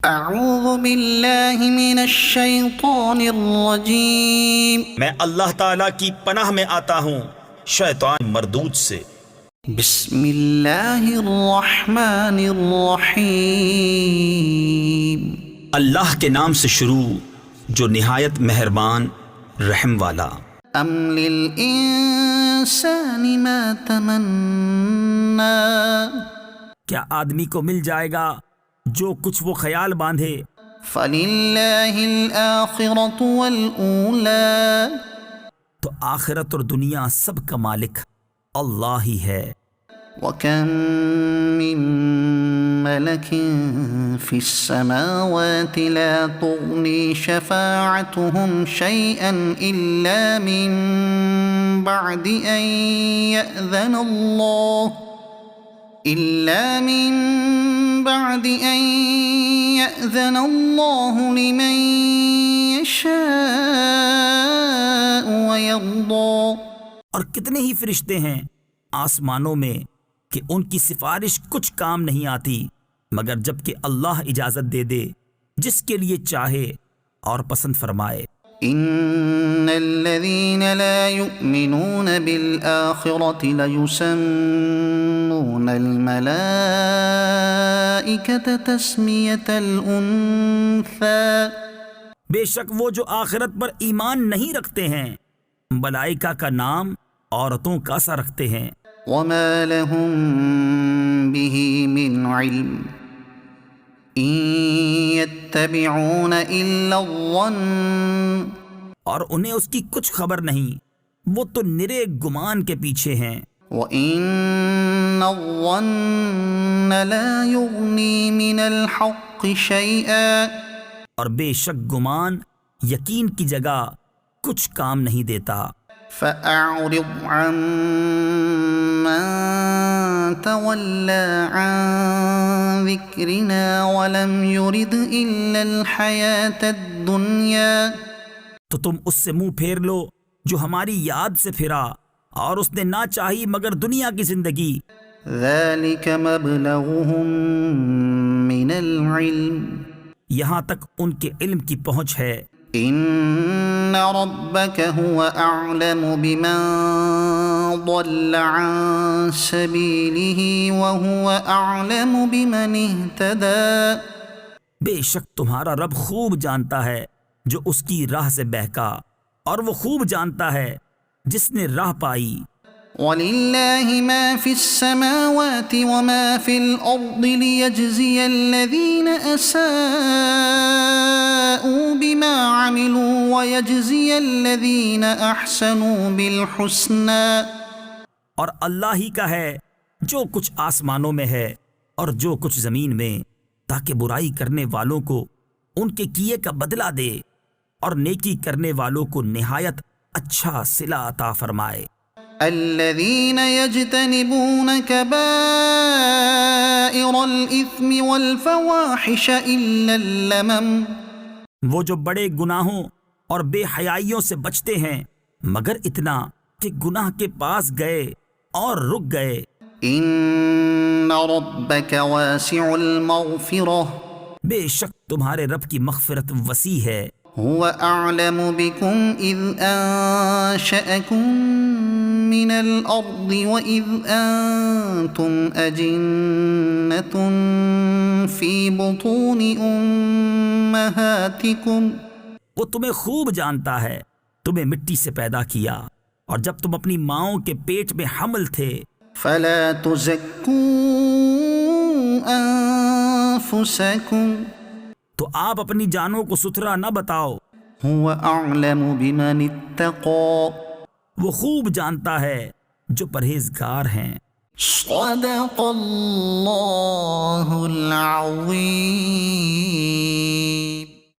اعوذ باللہ من الشیطان الرجیم، میں اللہ تعالیٰ کی پناہ میں آتا ہوں شیطان مردود سے۔ بسم اللہ الرحمن الرحیم، اللہ کے نام سے شروع جو نہایت مہربان رحم والا۔ ام للانسان ما تمنا، کیا آدمی کو مل جائے گا جو کچھ وہ خیال باندھے؟ فللہ الآخرۃ والأولی، تو آخرت اور دنیا سب کا مالک اللہ ہی ہے۔ وَكَم مِّن مَّلَكٍ فِي السَّمَاوَاتِ لَا تُغْنِي شَفَاعَتُهُمْ شَيْئًا إِلَّا مِن بَعْدِ أَن يَأْذَنَ اللَّهُ لِمَن يَشَاءُ وَيَرْضَىٰ۔ اور کتنے ہی فرشتے ہیں آسمانوں میں کہ ان کی سفارش کچھ کام نہیں آتی مگر جب کہ اللہ اجازت دے دے جس کے لیے چاہے اور پسند فرمائے۔ ان الذين لا يؤمنون بالآخرة ليسمون الملائكة تسمية الأنثى، بے شک وہ جو آخرت پر ایمان نہیں رکھتے ہیں ملائکہ کا نام عورتوں کا سا رکھتے ہیں۔ وما لهم به من علم ان يتبعون الا الظن، اور انہیں اس کی کچھ خبر نہیں، وہ تو نرے گمان کے پیچھے ہیں۔ وان الظن لا يغني من الحق شيئا، اور بے شک گمان یقین کی جگہ کچھ کام نہیں دیتا۔ فأعرض عمن تولى عن ذكرنا ولم يرد إلا الحياة الدنيا، تو تم اس سے منہ پھیر لو جو ہماری یاد سے پھرا اور اس نے نہ چاہی مگر دنیا کی زندگی۔ ذلك مبلغهم من العلم، یہاں تک ان کے علم کی پہنچ ہے۔ ان ربك هو اعلم بمن ضل عن سبيله وهو اعلم بمن اهتدى، بے شک تمہارا رب خوب جانتا ہے جو اس کی راہ سے بہکا اور وہ خوب جانتا ہے جس نے راہ پائی۔ وَلِلَّهِ مَا فِي السَّمَاوَاتِ وَمَا فِي الْأَرْضِ لِيَجْزِيَ الَّذِينَ أَسَاءُوا بِمَا عَمِلُوا وَيَجْزِيَ الَّذِينَ أَحْسَنُوا بِالْحُسْنَى، اور اللہ ہی کا ہے جو کچھ آسمانوں میں ہے اور جو کچھ زمین میں، تاکہ برائی کرنے والوں کو ان کے کیے کا بدلہ دے اور نیکی کرنے والوں کو نہایت اچھا صلہ عطا فرمائے۔ الذين يجتنبون كبائر الإثم والفواحش إلا اللمم، وہ جو بڑے گناہوں اور بے حیائیوں سے بچتے ہیں مگر اتنا کہ گناہ کے پاس گئے اور رک گئے۔ ان ربك واسع المغفرة، بے شک تمہارے رب کی مغفرت وسیع ہے۔ هو اعلم بكم اذ انشأكم من الارض واذ انتم اجنة في بطون امهاتكم، وہ تمہیں خوب جانتا ہے تمہیں مٹی سے پیدا کیا اور جب تم اپنی ماؤں کے پیٹ میں حمل تھے۔ فلا تزكوا انفسكم، تو آپ اپنی جانوں کو ستھرا نہ بتاؤ، هو اعلم بمن اتقى، وہ خوب جانتا ہے جو پرہیزگار ہیں۔ صدق اللہ العظیم۔